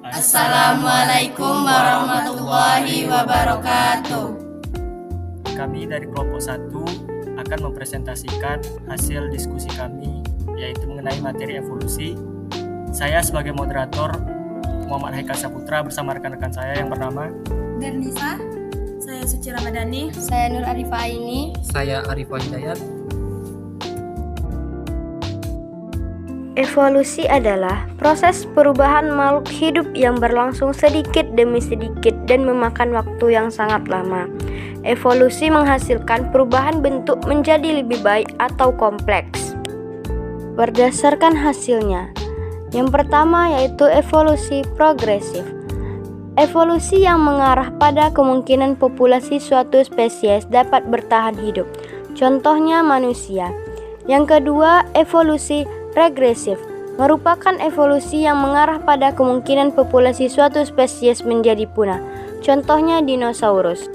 Assalamualaikum warahmatullahi wabarakatuh. Kami dari kelompok 1 akan mempresentasikan hasil diskusi kami, yaitu mengenai materi evolusi. Saya sebagai moderator Muhammad Haikal Saputra bersama rekan-rekan saya yang bernama Dernisa. Saya Suci Ramadhani. Saya Nur Arifah Aini. Saya Arifah Hidayat. Evolusi adalah proses perubahan makhluk hidup yang berlangsung sedikit demi sedikit dan memakan waktu yang sangat lama. Evolusi menghasilkan perubahan bentuk menjadi lebih baik atau kompleks. Berdasarkan hasilnya, yang pertama yaitu evolusi progresif. Evolusi yang mengarah pada kemungkinan populasi suatu spesies dapat bertahan hidup. Contohnya manusia. Yang kedua, evolusi regresif merupakan evolusi yang mengarah pada kemungkinan populasi suatu spesies menjadi punah. Contohnya dinosaurus.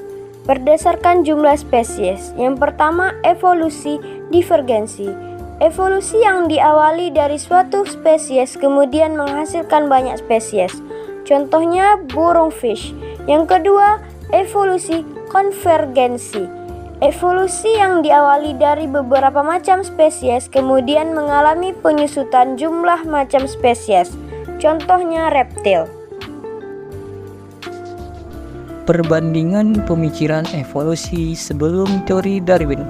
Berdasarkan jumlah spesies, yang pertama evolusi divergensi. Evolusi yang diawali dari suatu spesies kemudian menghasilkan banyak spesies. Contohnya burung fish. Yang kedua, evolusi konvergensi. Evolusi yang diawali dari beberapa macam spesies kemudian mengalami penyusutan jumlah macam spesies. Contohnya reptil. Perbandingan pemikiran evolusi sebelum teori Darwin.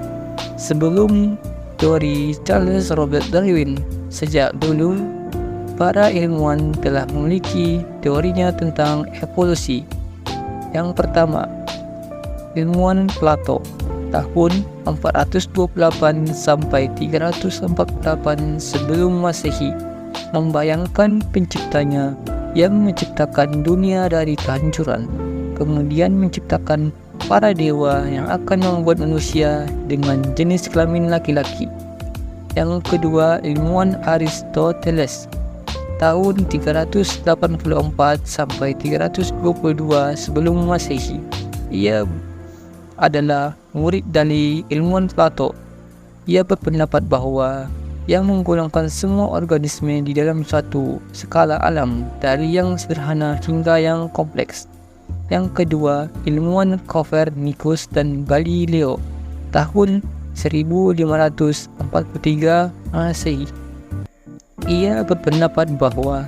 Sebelum teori Charles Robert Darwin, sejak dulu para ilmuwan telah memiliki teorinya tentang evolusi. Yang pertama, ilmuwan Plato tahun 428 sampai 348 sebelum Masehi membayangkan penciptanya yang menciptakan dunia dari kehancuran, kemudian menciptakan para dewa yang akan membuat manusia dengan jenis kelamin laki-laki. Yang kedua, ilmuwan Aristoteles tahun 384 sampai 322 sebelum Masehi. Ia adalah murid dari ilmuwan Plato. Ia berpendapat bahwa yang menggolongkan semua organisme di dalam suatu skala alam dari yang sederhana hingga yang kompleks. Yang kedua, ilmuwan Copernicus dan Galileo tahun 1543 Masehi. Ia berpendapat bahwa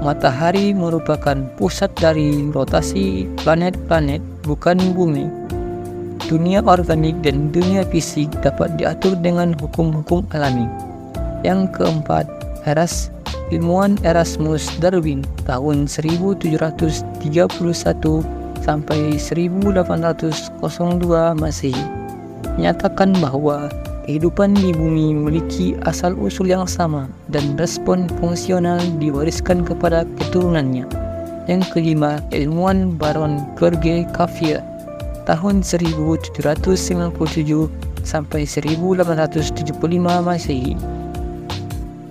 matahari merupakan pusat dari rotasi planet-planet, bukan bumi. Dunia organik dan dunia fisik dapat diatur dengan hukum-hukum alami. Yang keempat, ilmuwan Erasmus Darwin tahun 1731 sampai 1802 Masehi menyatakan bahwa kehidupan di bumi memiliki asal-usul yang sama dan respon fungsional diwariskan kepada keturunannya. Yang kelima, ilmuwan Baron George Cuvier tahun 1797 sampai 1875 Masehi.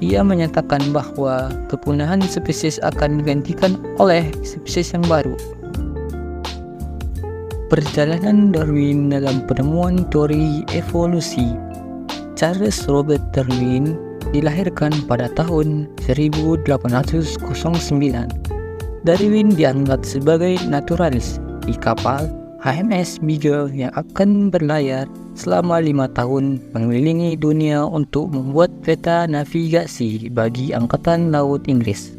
Ia menyatakan bahwa kepunahan spesies akan digantikan oleh spesies yang baru. Perjalanan Darwin dalam penemuan teori evolusi. Charles Robert Darwin dilahirkan pada tahun 1809. Darwin dianggap sebagai naturalis di kapal HMS Beagle yang akan berlayar selama 5 tahun mengelilingi dunia untuk membuat peta navigasi bagi Angkatan Laut Inggris.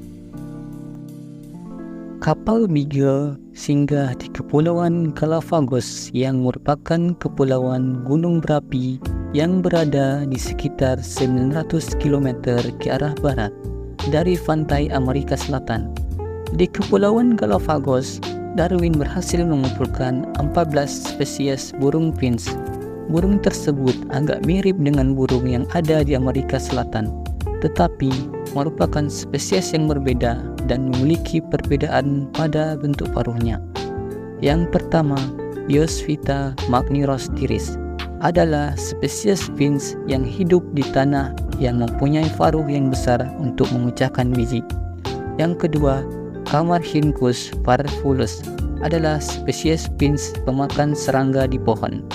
Kapal Beagle singgah di Kepulauan Galapagos yang merupakan kepulauan gunung berapi yang berada di sekitar 900 km ke arah barat dari pantai Amerika Selatan. Di Kepulauan Galapagos, Darwin berhasil mengumpulkan 14 spesies burung finch. Burung tersebut agak mirip dengan burung yang ada di Amerika Selatan, tetapi merupakan spesies yang berbeda dan memiliki perbedaan pada bentuk paruhnya. Yang pertama, Biosfita magnirostiris adalah spesies finch yang hidup di tanah yang mempunyai paruh yang besar untuk memecahkan biji. Yang kedua, Camarhynchus parvulus adalah spesies finch pemakan serangga di pohon.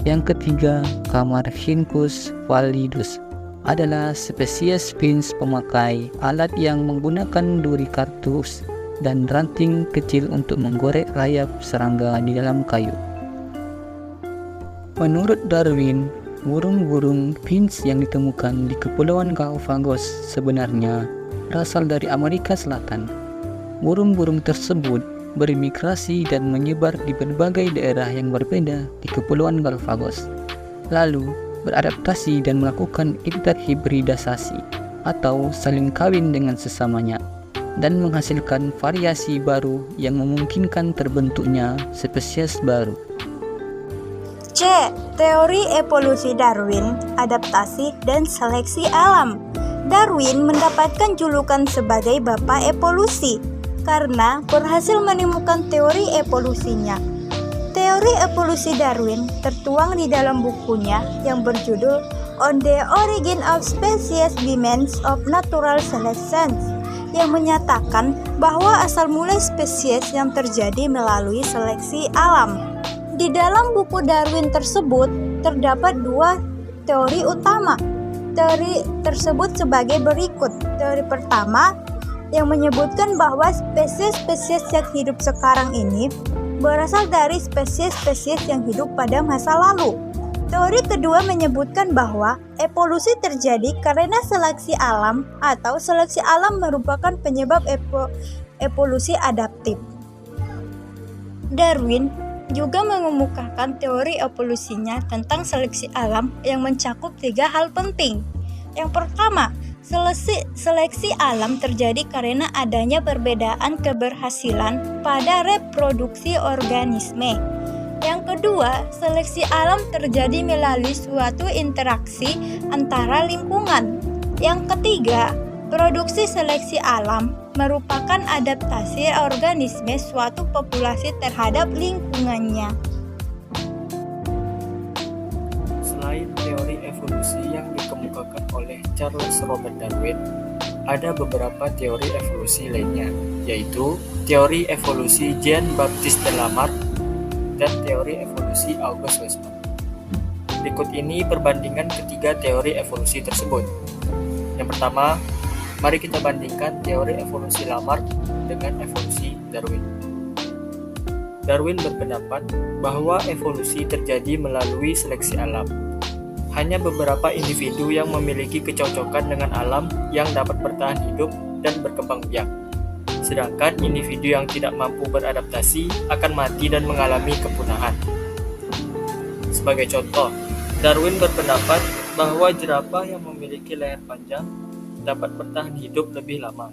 Yang ketiga, Camarhynchus pallidus adalah spesies fins pemakai alat yang menggunakan duri kartus dan ranting kecil untuk menggorek rayap serangga di dalam kayu. Menurut Darwin, burung-burung fins yang ditemukan di Kepulauan Galapagos sebenarnya berasal dari Amerika Selatan. Burung-burung tersebut bermigrasi dan menyebar di berbagai daerah yang berbeda di Kepulauan Galapagos, lalu beradaptasi dan melakukan interhibridasasi atau saling kawin dengan sesamanya, dan menghasilkan variasi baru yang memungkinkan terbentuknya spesies baru. C. Teori evolusi Darwin, adaptasi dan seleksi alam. Darwin mendapatkan julukan sebagai Bapak Evolusi karena berhasil menemukan teori evolusinya. Teori evolusi Darwin tertuang di dalam bukunya yang berjudul On the Origin of Species by Means of Natural Selection, yang menyatakan bahwa asal mulai spesies yang terjadi melalui seleksi alam. Di dalam buku Darwin tersebut terdapat dua teori utama. Teori tersebut sebagai berikut. Teori pertama yang menyebutkan bahwa spesies-spesies yang hidup sekarang ini berasal dari spesies-spesies yang hidup pada masa lalu. Teori kedua menyebutkan bahwa evolusi terjadi karena seleksi alam atau seleksi alam merupakan penyebab evolusi adaptif. Darwin juga mengemukakan teori evolusinya tentang seleksi alam yang mencakup 3 hal penting. Yang pertama, seleksi alam terjadi karena adanya perbedaan keberhasilan pada reproduksi organisme. Yang kedua, seleksi alam terjadi melalui suatu interaksi antara lingkungan. Yang ketiga, produksi seleksi alam merupakan adaptasi organisme suatu populasi terhadap lingkungannya. Selain teori evolusi yang dikemukakan oleh Charles Robert Darwin, ada beberapa teori evolusi lainnya, yaitu teori evolusi Jean-Baptiste Lamarck dan teori evolusi August Weismann. Berikut ini perbandingan ketiga teori evolusi tersebut. Yang pertama, mari kita bandingkan teori evolusi Lamarck dengan evolusi Darwin. Darwin berpendapat bahwa evolusi terjadi melalui seleksi alam. Hanya beberapa individu yang memiliki kecocokan dengan alam yang dapat bertahan hidup dan berkembang biak. Sedangkan individu yang tidak mampu beradaptasi akan mati dan mengalami kepunahan. Sebagai contoh, Darwin berpendapat bahwa jerapah yang memiliki leher panjang dapat bertahan hidup lebih lama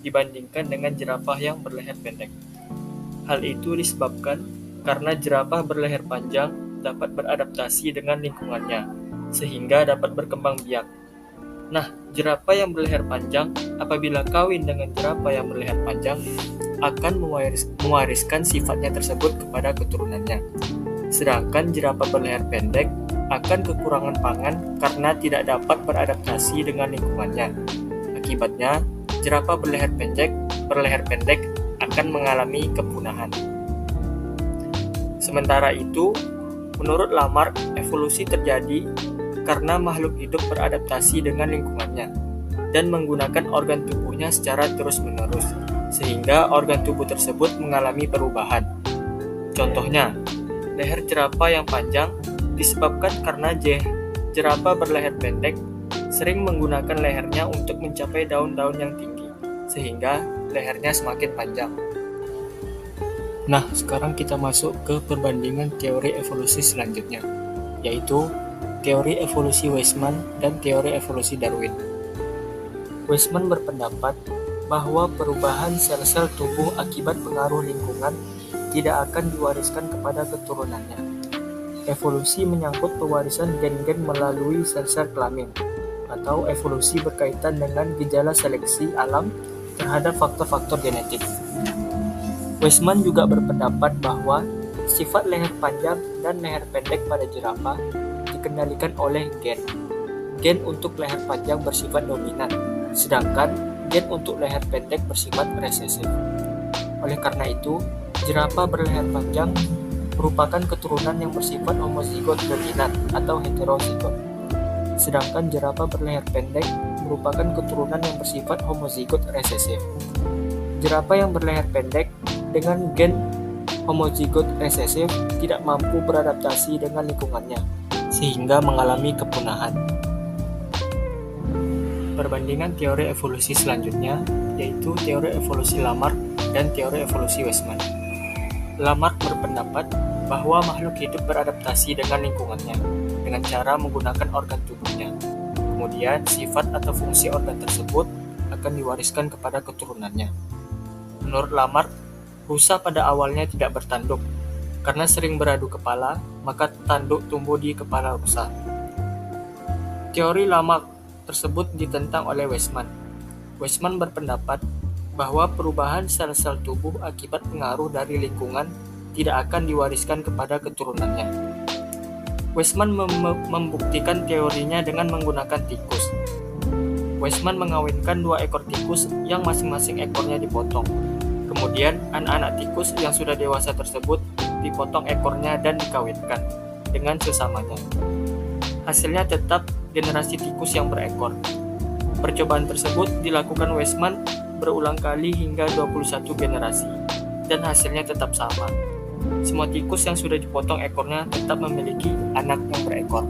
dibandingkan dengan jerapah yang berleher pendek. Hal itu disebabkan karena jerapah berleher panjang dapat beradaptasi dengan lingkungannya, sehingga dapat berkembang biak. Nah, jerapah yang berleher panjang apabila kawin dengan jerapah yang berleher panjang akan mewariskan sifatnya tersebut kepada keturunannya. Sedangkan jerapah berleher pendek akan kekurangan pangan karena tidak dapat beradaptasi dengan lingkungannya. Akibatnya, jerapah berleher pendek akan mengalami kepunahan. Sementara itu, menurut Lamarck, evolusi terjadi karena makhluk hidup beradaptasi dengan lingkungannya dan menggunakan organ tubuhnya secara terus-menerus, sehingga organ tubuh tersebut mengalami perubahan. Contohnya, leher jerapah yang panjang disebabkan karena jerapah berleher pendek sering menggunakan lehernya untuk mencapai daun-daun yang tinggi, sehingga lehernya semakin panjang. Nah, sekarang kita masuk ke perbandingan teori evolusi selanjutnya, yaitu teori evolusi Weismann dan teori evolusi Darwin. Weismann berpendapat bahwa perubahan sel-sel tubuh akibat pengaruh lingkungan tidak akan diwariskan kepada keturunannya. Evolusi menyangkut pewarisan gen-gen melalui sel-sel kelamin, atau evolusi berkaitan dengan gejala seleksi alam terhadap faktor-faktor genetik. Weismann juga berpendapat bahwa sifat leher panjang dan leher pendek pada jerapah dikendalikan oleh gen. Gen untuk leher panjang bersifat dominan, sedangkan gen untuk leher pendek bersifat resesif. Oleh karena itu, jerapah berleher panjang merupakan keturunan yang bersifat homozigot dominan atau heterozigot. sedangkan jerapah berleher pendek merupakan keturunan yang bersifat homozigot resesif. Jerapah yang berleher pendek dengan gen homozigot resesif tidak mampu beradaptasi dengan lingkungannya, sehingga mengalami kepunahan. Perbandingan teori evolusi selanjutnya yaitu teori evolusi Lamarck dan teori evolusi Weismann. Lamarck berpendapat bahwa makhluk hidup beradaptasi dengan lingkungannya dengan cara menggunakan organ tubuhnya. Kemudian sifat atau fungsi organ tersebut akan diwariskan kepada keturunannya. Menurut Lamarck, rusa pada awalnya tidak bertanduk. Karena sering beradu kepala, maka tanduk tumbuh di kepala rusa. Teori Lamarck tersebut ditentang oleh Weismann. Weismann berpendapat bahwa perubahan sel-sel tubuh akibat pengaruh dari lingkungan tidak akan diwariskan kepada keturunannya. Weismann membuktikan teorinya dengan menggunakan tikus. Weismann mengawinkan 2 ekor tikus yang masing-masing ekornya dipotong. Kemudian, anak-anak tikus yang sudah dewasa tersebut dipotong ekornya dan dikawinkan dengan sesamanya. Hasilnya tetap generasi tikus yang berekor. Percobaan tersebut dilakukan Weismann berulang kali hingga 21 generasi, dan hasilnya tetap sama. Semua tikus yang sudah dipotong ekornya tetap memiliki anak yang berekor.